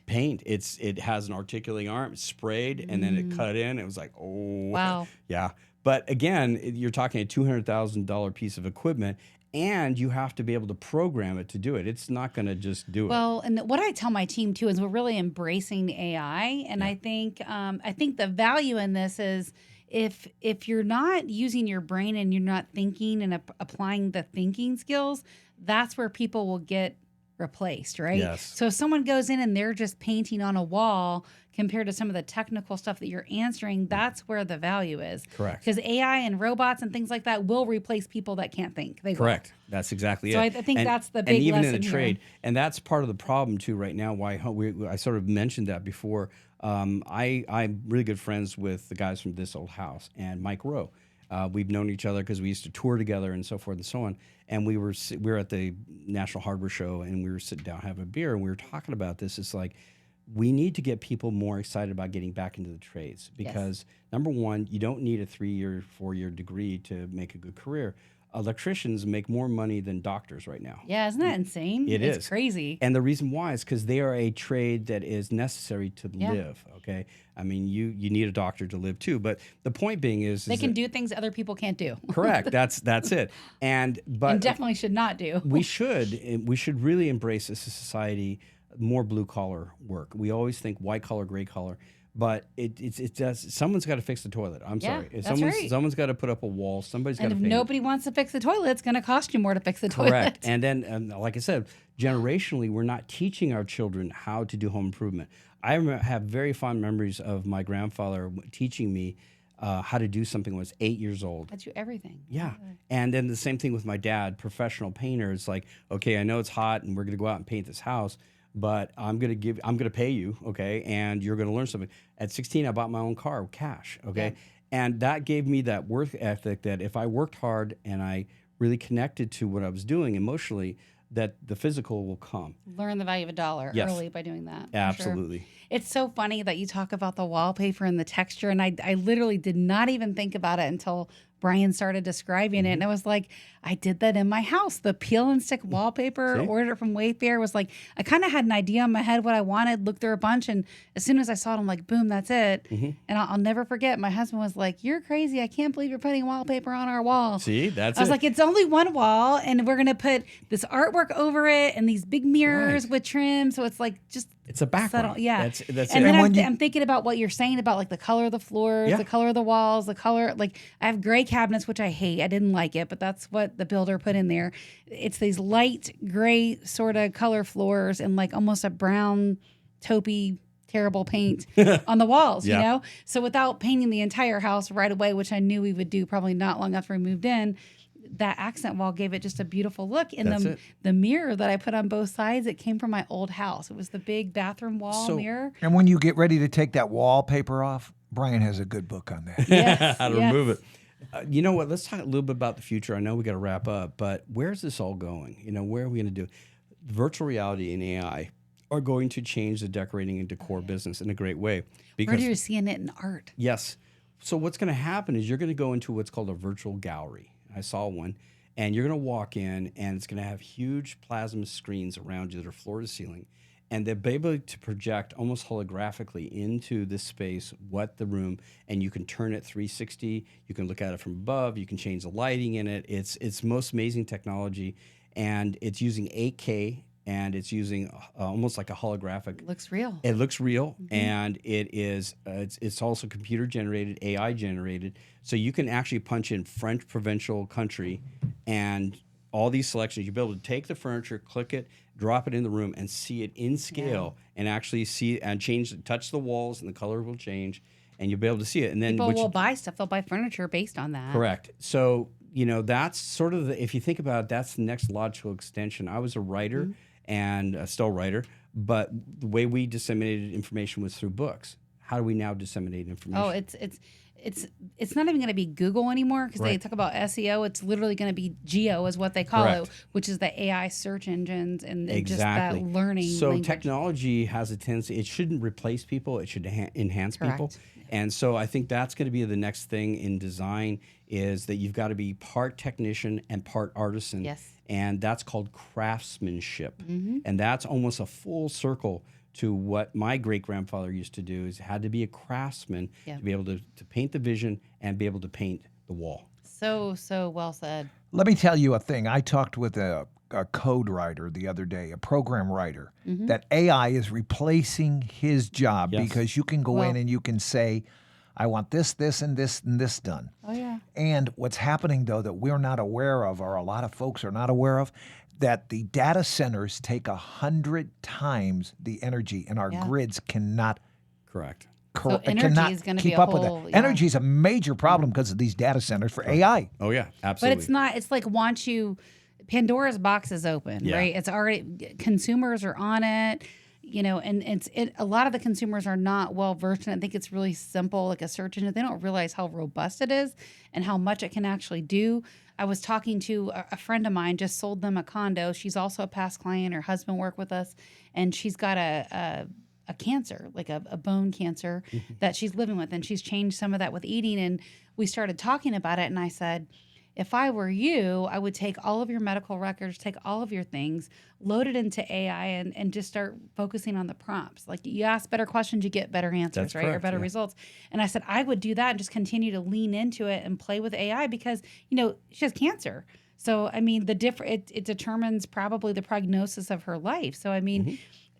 Paint. It has an articulating arm. It's sprayed, and then it cut in. It was like, oh, wow. Yeah. But again, you're talking a $200,000 piece of equipment, and you have to be able to program it to do it. It's not going to just do it. Well, and what I tell my team too is we're really embracing AI, and I think the value in this is if you're not using your brain and you're not thinking and applying the thinking skills, that's where people will get replaced, right? Yes. So if someone goes in and they're just painting on a wall compared to some of the technical stuff that you're answering, that's where the value is. Correct. Because AI and robots and things like that will replace people that can't think. They Correct. will. That's exactly so it. I think that's the big and even lesson in the trade, here. and that's part of the problem too right now. Why I sort of mentioned that before. I'm really good friends with the guys from This Old House and Mike Rowe. We've known each other because we used to tour together and so forth and so on. And we were at the National Hardware Show, and we were sitting down having a beer, and we were talking about this. It's like we need to get people more excited about getting back into the trades because number one, you don't need a 3-year, 4-year degree to make a good career. electricians make more money than doctors right now. Yeah, isn't that insane? It's crazy. And the reason why is because they are a trade that is necessary to live, okay? I mean, you need a doctor to live too, but the point being is they can do things other people can't do. Correct. That's it. And definitely should not do. We should really embrace as a society more blue collar work. We always think white collar, gray collar. But it does. Someone's got to fix the toilet. I'm sorry. Someone's got to put up a wall. Somebody's got to. And if nobody wants to fix the toilet, it's going to cost you more to fix the toilet. Correct. And then, like I said, generationally, we're not teaching our children how to do home improvement. I have very fond memories of my grandfather teaching me how to do something when I was 8 years old. Taught you everything. Yeah. And then the same thing with my dad, professional painter. It's like, okay, I know it's hot, and we're going to go out and paint this house. But I'm gonna pay you, okay, and you're gonna learn something. At 16, I bought my own car, cash, okay, and that gave me that work ethic that if I worked hard and I really connected to what I was doing emotionally, that the physical will come. Learn the value of a dollar early by doing that. Absolutely. Sure. It's so funny that you talk about the wallpaper and the texture, and I literally did not even think about it until Brian started describing it, and I was like, I did that in my house. The peel and stick wallpaper, ordered it from Wayfair, was like, I kind of had an idea in my head what I wanted, looked through a bunch, and as soon as I saw it, I'm like, boom, that's it. And I'll never forget, my husband was like, you're crazy. I can't believe you're putting wallpaper on our wall. See, I was like, it's only one wall, and we're going to put this artwork over it and these big mirrors with trim, so it's like just it's a background. Subtle. Yeah. That's and it. then I'm thinking about what you're saying about like the color of the floors, the color of the walls, the color, like I have gray cabinets, which I hate. I didn't like it, but that's what the builder put in there. It's these light gray sort of color floors and like almost a brown taupey terrible paint on the walls, you know? So without painting the entire house right away, which I knew we would do probably not long after we moved in, that accent wall gave it just a beautiful look. And the mirror that I put on both sides, it came from my old house. It was the big bathroom wall mirror. And when you get ready to take that wallpaper off, Brian has a good book on that. Yes, how to remove it. You know what? Let's talk a little bit about the future. I know we got to wrap up, but where's this all going? You know, where are we going to do? Virtual reality and AI are going to change the decorating and decor business in a great way. Because you're seeing it in art. Yes. So what's going to happen is you're going to go into what's called a virtual gallery. I saw one, and you're going to walk in, and it's going to have huge plasma screens around you that are floor to ceiling, and they'll be able to project almost holographically into this space what the room, and you can turn it 360. You can look at it from above. You can change the lighting in it. It's most amazing technology, and it's using 8K. And it's using almost like a holographic. It looks real. It looks real, and it is. It's also computer generated, AI generated. So you can actually punch in French provincial country, and all these selections. You'll be able to take the furniture, click it, drop it in the room, and see it in scale, and actually see and touch the walls, and the color will change, and you'll be able to see it. And then people will buy stuff. They'll buy furniture based on that. Correct. So that's sort of if you think about it, that's the next logical extension. I was a writer. And still a writer, but the way we disseminated information was through books. How do we now disseminate information? Oh, it's not even going to be Google anymore because they talk about SEO. It's literally going to be Geo is what they call it, which is the AI search engines and just that learning. So language. Technology has a tendency, it shouldn't replace people, it should enhance people. And so I think that's going to be the next thing in design is that you've got to be part technician and part artisan. Yes. And that's called craftsmanship. And that's almost a full circle to what my great-grandfather used to do is had to be a craftsman to be able to paint the vision and be able to paint the wall. So well said. Let me tell you a thing. I talked with a code writer the other day, a program writer, that AI is replacing his job because you can go in and you can say, I want this, this, and this, and this done. Oh, yeah. And what's happening, though, that we're not aware of, or a lot of folks are not aware of, that the data centers take 100 times the energy, and our grids cannot Correct. So energy is going to be keep a up with whole, it. Energy is a major problem because of these data centers for AI. Oh, yeah, absolutely. But it's not, it's like Pandora's box is open, right? It's already, consumers are on it. And a lot of the consumers are not well versed in it. I think it's really simple, like a search engine. They don't realize how robust it is and how much it can actually do. I was talking to a friend of mine, just sold them a condo. She's also a past client. Her husband worked with us, and she's got a cancer, like a bone cancer that she's living with, and she's changed some of that with eating. And we started talking about it, and I said, if I were you, I would take all of your medical records, take all of your things, load it into AI, and just start focusing on the prompts. Like, you ask better questions, you get better answers, That's right? correct, Or better results. And I said, I would do that and just continue to lean into it and play with AI because, she has cancer. So, I mean, it determines probably the prognosis of her life. So, I mean,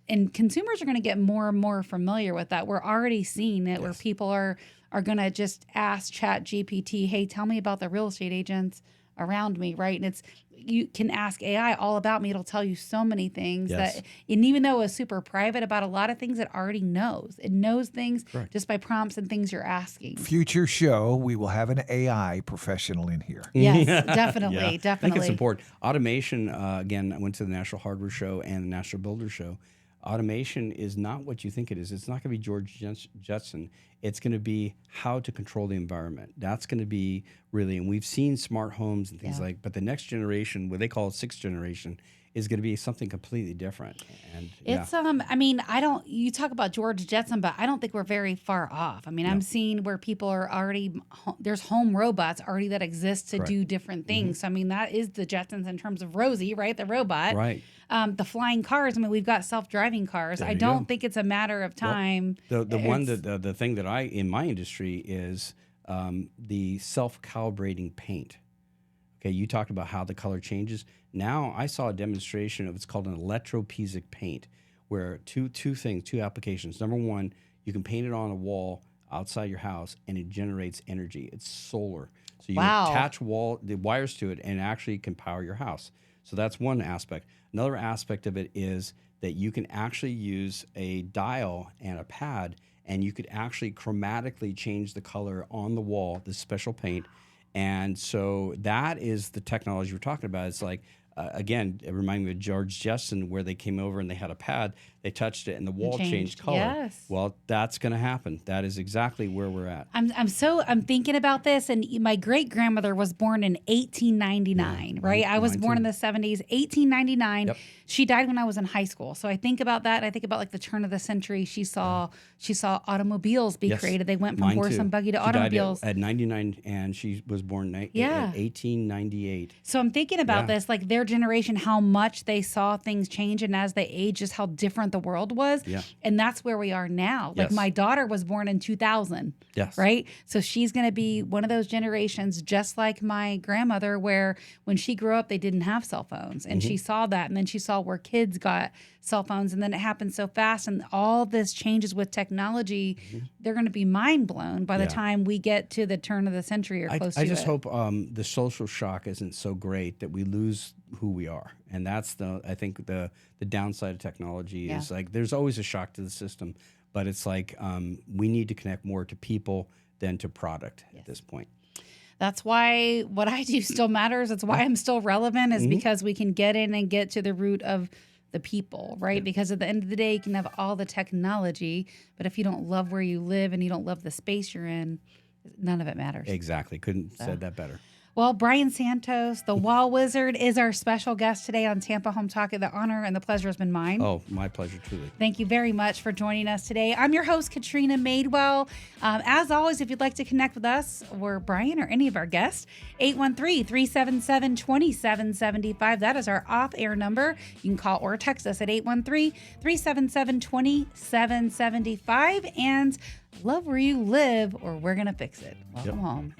and consumers are going to get more and more familiar with that. We're already seeing it where people are going to just ask Chat GPT, hey, tell me about the real estate agents around me, right? And you can ask AI all about me. It'll tell you so many things and even though it's super private about a lot of things, it already knows. It knows things just by prompts and things you're asking. Future show, we will have an AI professional in here. Yes, definitely. I think it's important. Automation, again, I went to the National Hardware Show and the National Builder Show. Automation is not what you think it is. It's not going to be George Jetson. It's going to be how to control the environment. That's going to be really, and we've seen smart homes and things but the next generation, what they call sixth generation, is going to be something completely different. And it's you talk about George Jetson, but I don't think we're very far off. I mean, I'm seeing where people are already, there's home robots already that exist to do different things. So, I mean, that is the Jetsons in terms of Rosie, right? The robot. Right. The flying cars. I mean, we've got self-driving cars. I don't think it's a matter of time. Well, the thing that in my industry is the self-calibrating paint. Okay, you talked about how the color changes. Now I saw a demonstration of it's called an electropesic paint, where two applications. Number one, you can paint it on a wall outside your house, and it generates energy. It's solar, so you attach the wires to it, and it actually can power your house. So that's one aspect. Another aspect of it is that you can actually use a dial and a pad, and you could actually chromatically change the color on the wall, this special paint. And so that is the technology we're talking about. It's like, again, it reminded me of George Jetson, where they came over and they had a pad, they touched it, and the wall changed color. Yes. Well, that's going to happen. That is exactly where we're at. I'm thinking about this, and my great grandmother was born in 1899, right? I was born in the 70s, 1899. Yep. She died when I was in high school. So I think about that. I think about like the turn of the century. She saw automobiles be created. They went from horse and buggy to automobiles. At 99, and she was born in 1898. So I'm thinking about this, like their generation, how much they saw things change, and as they age, just how different the world was. Yeah. And that's where we are now. Like my daughter was born in 2000. Yes. Right? So she's going to be one of those generations, just like my grandmother, where when she grew up, they didn't have cell phones. And she saw that. And then she saw where kids got cell phones. And then it happened so fast. And all this changes with technology. They're going to be mind blown by the time we get to the turn of the century or close to it. I just hope the social shock isn't so great that we lose who we are. And that's I think the downside of technology is like there's always a shock to the system. But it's like we need to connect more to people than to product at this point. That's why what I do still matters. It's why I'm still relevant, is because we can get in and get to the root of the people, right? Because at the end of the day, you can have all the technology, but if you don't love where you live and you don't love the space you're in, none of it matters. Exactly. Couldn't have said that better. Well, Brian Santos, the Wall Wizard, is our special guest today on Tampa Home Talk. The honor and the pleasure has been mine. Oh, my pleasure, truly. Thank you very much for joining us today. I'm your host, Katrina Madewell. As always, if you'd like to connect with us or Brian or any of our guests, 813-377-2775. That is our off-air number. You can call or text us at 813-377-2775. And love where you live, or we're going to fix it. Welcome home.